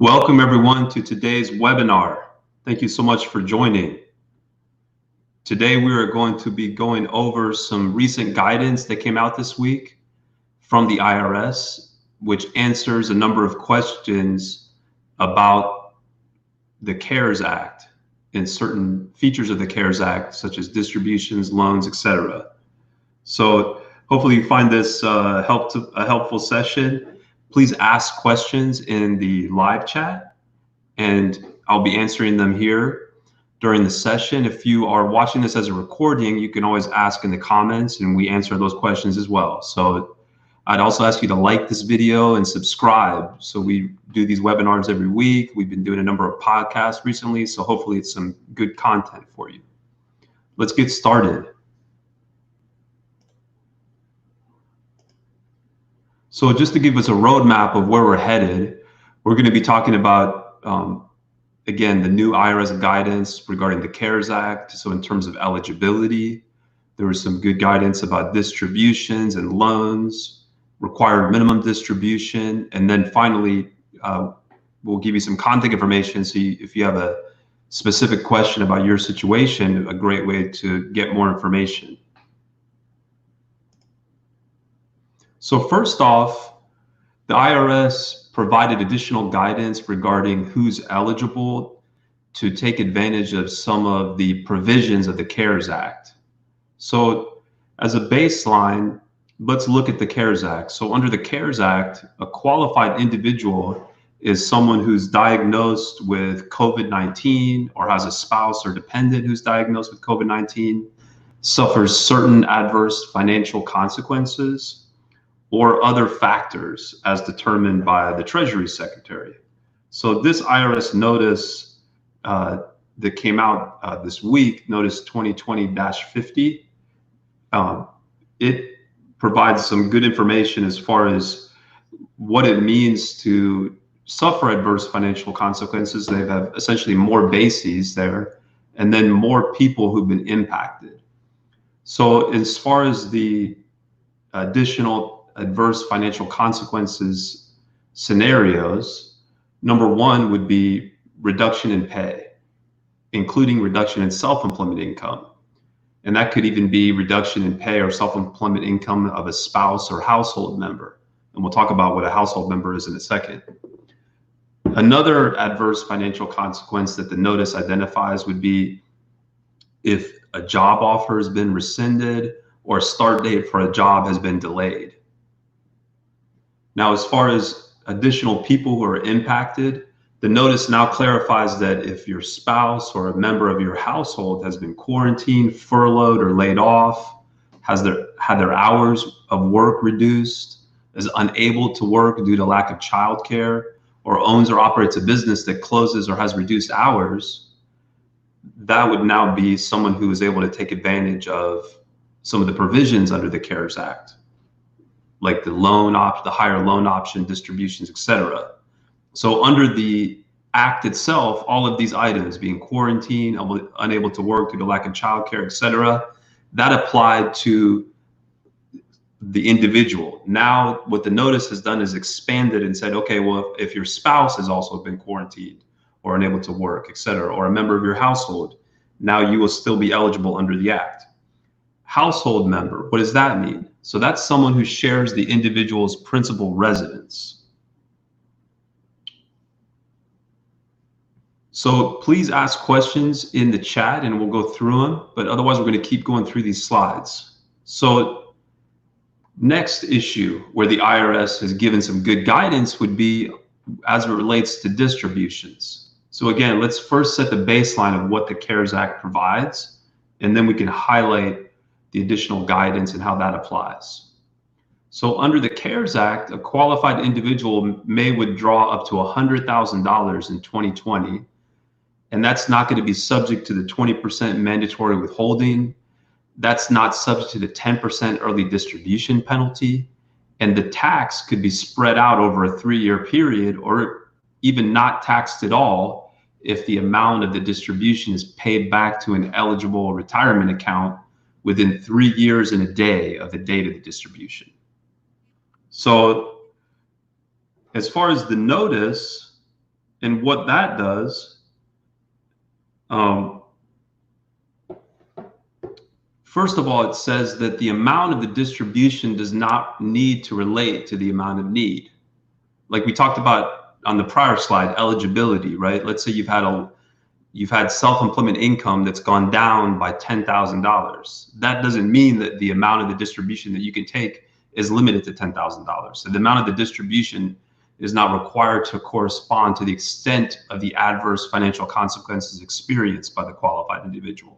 Welcome everyone to today's webinar. Thank you so much for joining. Today we are going to be going over some recent guidance that came out this week from the IRS, which answers a number of questions about the CARES Act and certain features of the CARES Act, such as distributions, loans, etc. So hopefully you find this a helpful session. Please ask questions in the live chat, and I'll be answering them here during the session. If you are watching this as a recording, you can always ask in the comments and we answer those questions as well. So I'd also ask you to like this video and subscribe. So we do these webinars every week. We've been doing a number of podcasts recently, so hopefully it's some good content for you. Let's get started. So just to give us a roadmap of where we're headed, we're going to be talking about, again, the new IRS guidance regarding the CARES Act. So in terms of eligibility, there was some good guidance about distributions and loans, required minimum distribution, and then finally, we'll give you some contact information. So if you have a specific question about your situation, a great way to get more information. So first off, the IRS provided additional guidance regarding who's eligible to take advantage of some of the provisions of the CARES Act. So as a baseline, let's look at the CARES Act. So under the CARES Act, a qualified individual is someone who's diagnosed with COVID-19 or has a spouse or dependent who's diagnosed with COVID-19, suffers certain adverse financial consequences, or other factors as determined by the Treasury Secretary. So this IRS notice that came out this week, Notice 2020-50, it provides some good information as far as what it means to suffer adverse financial consequences. They have essentially more bases there, and then more people who've been impacted. So as far as the additional adverse financial consequences scenarios, number one would be reduction in pay, including reduction in self-employment income. And that could even be reduction in pay or self-employment income of a spouse or household member. And we'll talk about what a household member is in a second. Another adverse financial consequence that the notice identifies would be if a job offer has been rescinded or a start date for a job has been delayed. Now, as far as additional people who are impacted, the notice now clarifies that if your spouse or a member of your household has been quarantined, furloughed, or laid off, had their hours of work reduced, is unable to work due to lack of childcare, or owns or operates a business that closes or has reduced hours, that would now be someone who is able to take advantage of some of the provisions under the CARES Act, like the loan option, the higher loan option, distributions, etc. So under the act itself, all of these items, being quarantined, unable to work due to lack of childcare, etc., that applied to the individual. Now, what the notice has done is expanded and said, okay, well, if your spouse has also been quarantined or unable to work, etc., or a member of your household, now you will still be eligible under the act. Household member, what does that mean? So that's someone who shares the individual's principal residence. So please ask questions in the chat and we'll go through them, but otherwise we're going to keep going through these slides. So next issue where the IRS has given some good guidance would be as it relates to distributions. So again, let's first set the baseline of what the CARES Act provides, and then we can highlight the additional guidance and how that applies. So under the CARES Act, a qualified individual may withdraw up to $100,000 in 2020, and that's not going to be subject to the 20% mandatory withholding. That's not subject to the 10% early distribution penalty, and the tax could be spread out over a 3-year period or even not taxed at all if the amount of the distribution is paid back to an eligible retirement account within 3 years and a day of the date of the distribution. So as far as the notice, And what that does, first of all, it says that the amount of the distribution does not need to relate to the amount of need. Like we talked about on the prior slide, eligibility, right? Let's say you've had self-employment income that's gone down by $10,000. That doesn't mean that the amount of the distribution that you can take is limited to $10,000. So the amount of the distribution is not required to correspond to the extent of the adverse financial consequences experienced by the qualified individual.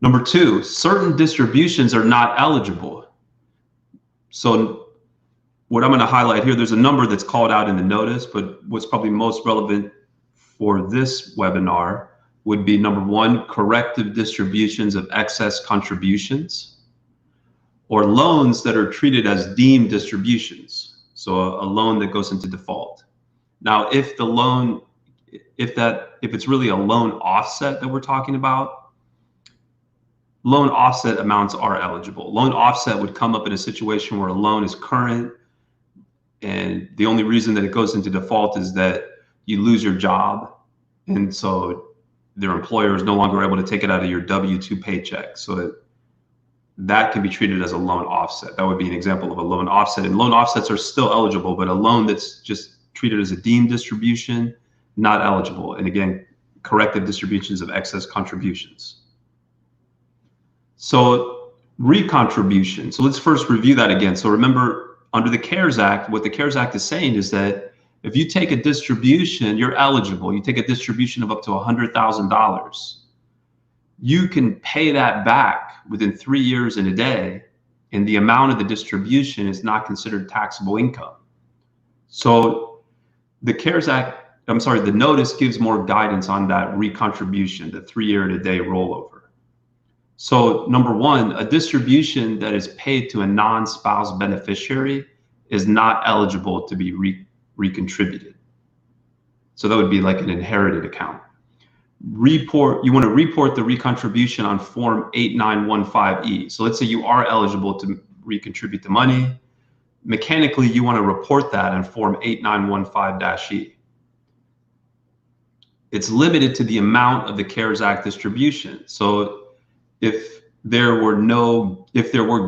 Number two, certain distributions are not eligible. So what I'm going to highlight here, there's a number that's called out in the notice, but what's probably most relevant for this webinar would be number one, corrective distributions of excess contributions, or loans that are treated as deemed distributions. So a loan that goes into default. Now, if the loan, if it's really a loan offset that we're talking about, loan offset amounts are eligible. Loan offset would come up in a situation where a loan is current, and the only reason that it goes into default is that you lose your job, and so their employer is no longer able to take it out of your W-2 paycheck. So that can be treated as a loan offset. That would be an example of a loan offset. And loan offsets are still eligible, but a loan that's just treated as a deemed distribution, not eligible. And again, corrective distributions of excess contributions. So recontribution. So let's first review that again. So remember, under the CARES Act, what the CARES Act is saying is that if you take a distribution, you're eligible. You take a distribution of up to $100,000. You can pay that back within 3 years and a day, and the amount of the distribution is not considered taxable income. So the CARES Act, the notice gives more guidance on that recontribution, the 3 year and a day rollover. So number one, a distribution that is paid to a non-spouse beneficiary is not eligible to be recontributed. So that would be like an inherited account. You want to report the recontribution on Form 8915E. So let's say you are eligible to recontribute the money. Mechanically, you want to report that on Form 8915-E. It's limited to the amount of the CARES Act distribution. So if there were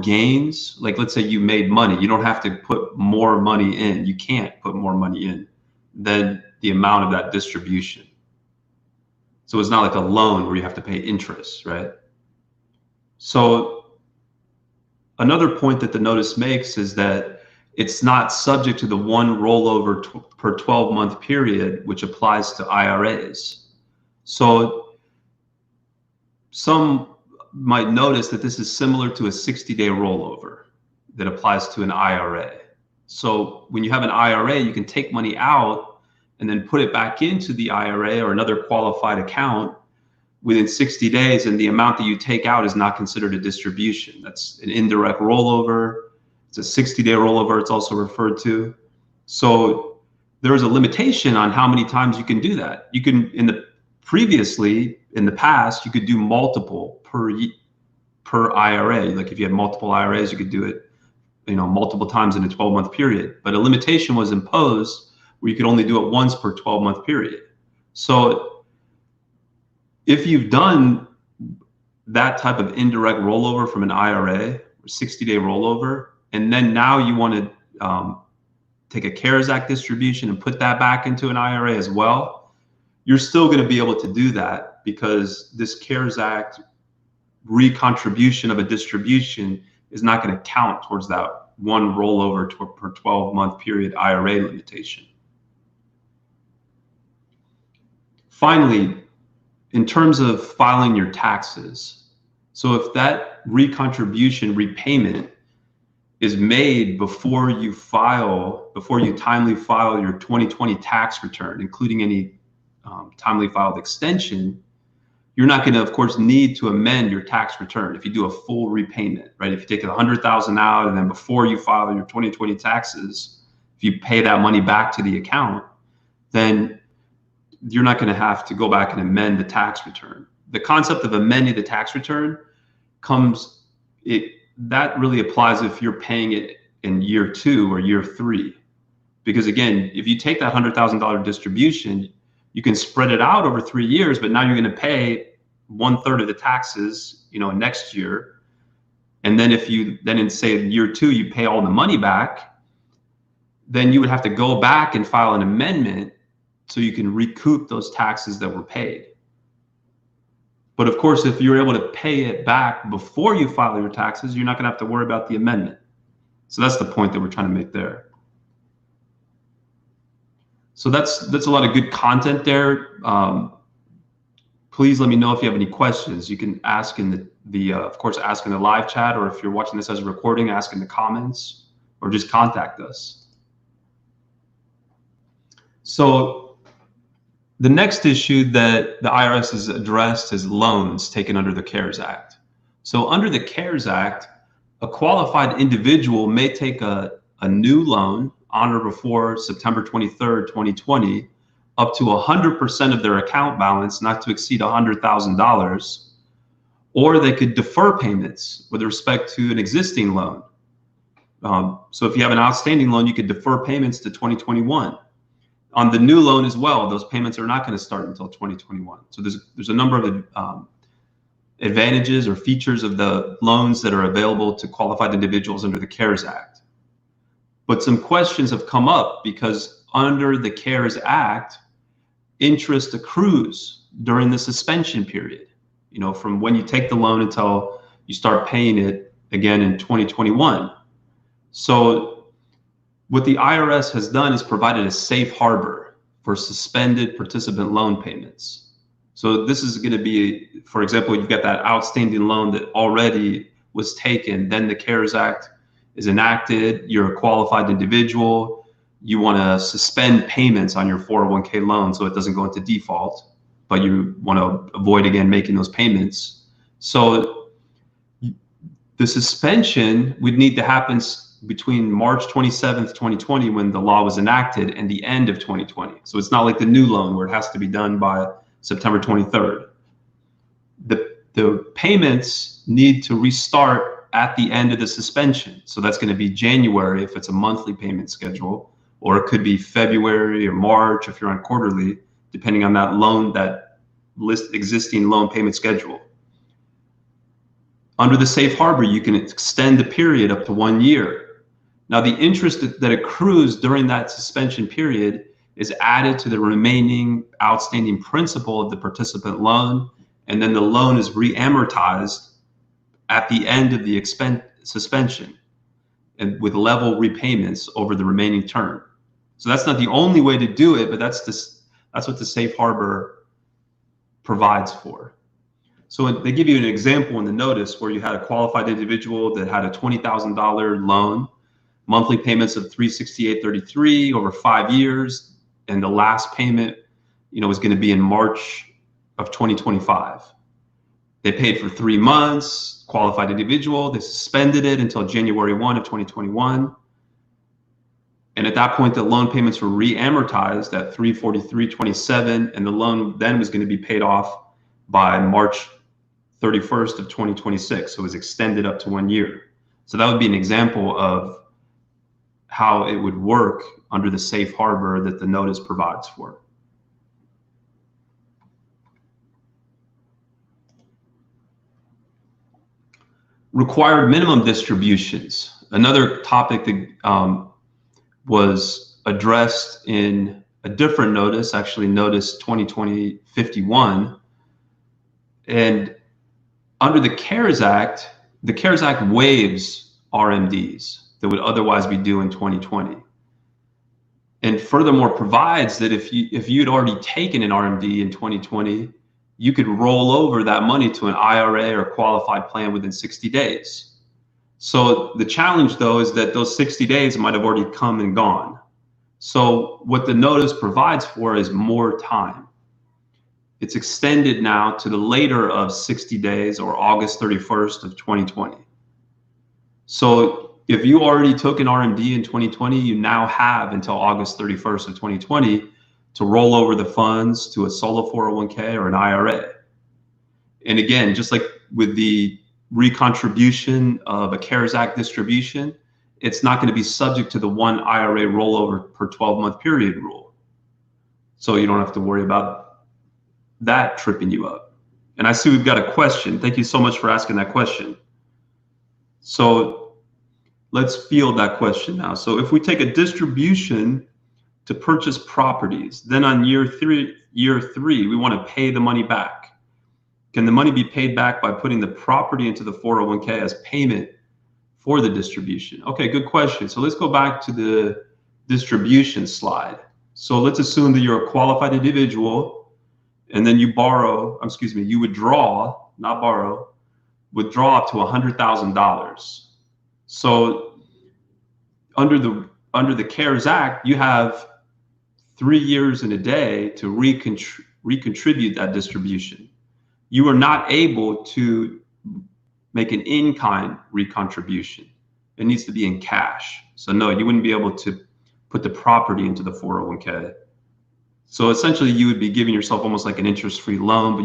gains, like let's say you made money, you don't have to put more money in. You can't put more money in than the amount of that distribution. So it's not like a loan where you have to pay interest, right? So another point that the notice makes is that it's not subject to the one rollover per 12-month period, which applies to IRAs. So some might notice that this is similar to a 60-day rollover that applies to an IRA. So when you have an IRA, you can take money out and then put it back into the IRA or another qualified account within 60 days, and the amount that you take out is not considered a distribution. That's an indirect rollover. It's a 60-day rollover, it's also referred to. So there is a limitation on how many times you can do that. You can, in the past, you could do multiple per IRA. Like if you had multiple IRAs, you could do it, multiple times in a 12-month period. But a limitation was imposed where you could only do it once per 12-month period. So if you've done that type of indirect rollover from an IRA, or 60-day rollover, and then now you want to take a CARES Act distribution and put that back into an IRA as well, you're still going to be able to do that because this CARES Act recontribution of a distribution is not going to count towards that one rollover per 12-month period IRA limitation. Finally, in terms of filing your taxes, so if that recontribution repayment is made before you timely file your 2020 tax return, including any timely filed extension, you're not going to, of course, need to amend your tax return if you do a full repayment, right? If you take $100,000 out and then before you file your 2020 taxes, if you pay that money back to the account, then you're not going to have to go back and amend the tax return. The concept of amending the tax return that really applies if you're paying it in year 2 or year 3. Because again, if you take that $100,000 distribution, you can spread it out over 3 years, but now you're going to pay 1/3 of the taxes, next year. And then if you then in say year 2, you pay all the money back, then you would have to go back and file an amendment so you can recoup those taxes that were paid. But of course, if you're able to pay it back before you file your taxes, you're not going to have to worry about the amendment. So that's the point that we're trying to make there. So that's a lot of good content there. Please let me know if you have any questions. You can ask in of course, ask in the live chat, or if you're watching this as a recording, ask in the comments, or just contact us. So the next issue that the IRS has addressed is loans taken under the CARES Act. So under the CARES Act, a qualified individual may take a new loan on or before September 23rd, 2020, up to 100% of their account balance, not to exceed $100,000, or they could defer payments with respect to an existing loan. So if you have an outstanding loan, you could defer payments to 2021. On the new loan as well, those payments are not going to start until 2021. So there's a number of advantages or features of the loans that are available to qualified individuals under the CARES Act. But some questions have come up because under the CARES Act, interest accrues during the suspension period, from when you take the loan until you start paying it again in 2021. So what the IRS has done is provided a safe harbor for suspended participant loan payments. So this is going to be, for example, you've got that outstanding loan that already was taken, then the CARES Act is enacted, you're a qualified individual, you want to suspend payments on your 401k loan so it doesn't go into default, but you want to avoid again making those payments. So the suspension would need to happen between March 27th, 2020, when the law was enacted, and the end of 2020. So it's not like the new loan where it has to be done by September 23rd. The payments need to restart at the end of the suspension. So that's going to be January if it's a monthly payment schedule, or it could be February or March if you're on quarterly, depending on that existing loan payment schedule. Under the safe harbor, you can extend the period up to 1 year. Now, the interest that accrues during that suspension period is added to the remaining outstanding principal of the participant loan, and then the loan is re-amortized at the end of the suspension, and with level repayments over the remaining term. So that's not the only way to do it, but that's what the safe harbor provides for. So they give you an example in the notice where you had a qualified individual that had a $20,000 loan, monthly payments of $368.33 over 5 years, and the last payment, was going to be in March of 2025. They paid for 3 months, qualified individual, they suspended it until January 1 of 2021. And at that point, the loan payments were re-amortized at $343.27, and the loan then was going to be paid off by March 31st of 2026. So it was extended up to 1 year. So that would be an example of how it would work under the safe harbor that the notice provides for. Required minimum distributions. Another topic that was addressed in a different notice, actually notice 2020-51. And under the CARES Act waives RMDs that would otherwise be due in 2020. And furthermore provides that if you'd already taken an RMD in 2020, you could roll over that money to an IRA or qualified plan within 60 days. So the challenge, though, is that those 60 days might have already come and gone. So what the notice provides for is more time. It's extended now to the later of 60 days, or August 31st of 2020. So if you already took an RMD in 2020, you now have until August 31st of 2020 to roll over the funds to a solo 401k or an IRA. And again, just like with the recontribution of a CARES Act distribution, it's not going to be subject to the one IRA rollover per 12-month period rule. So you don't have to worry about that tripping you up. And I see we've got a question. Thank you so much for asking that question. So let's field that question now. So if we take a distribution to purchase properties, then on year three, we want to pay the money back. Can the money be paid back by putting the property into the 401k as payment for the distribution? Okay, good question. So let's go back to the distribution slide. So let's assume that you're a qualified individual and then you you withdraw, not borrow, withdraw up to $100,000. So under the CARES Act, you have 3 years and a day to recontribute that distribution. You are not able to make an in-kind recontribution. It needs to be in cash. So no, you wouldn't be able to put the property into the 401k. So essentially you would be giving yourself almost like an interest-free loan, but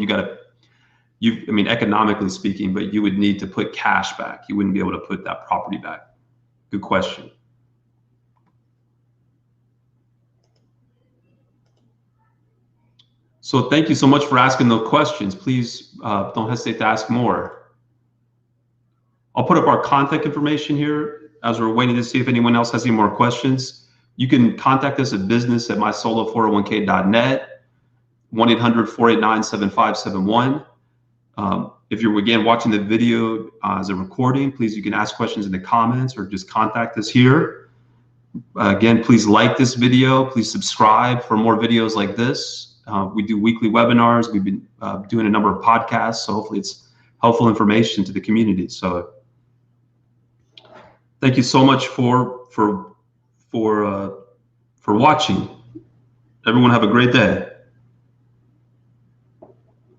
economically speaking, but you would need to put cash back. You wouldn't be able to put that property back. Good question. So thank you so much for asking those questions. Please don't hesitate to ask more. I'll put up our contact information here as we're waiting to see if anyone else has any more questions. You can contact us at business@mysolo401k.net, 1-800-489-7571. If you're, again, watching the video as a recording, please, you can ask questions in the comments or just contact us here. Again, please like this video. Please subscribe for more videos like this. We do weekly webinars. We've been doing a number of podcasts, so hopefully it's helpful information to the community. So thank you so much for watching. Everyone have a great day.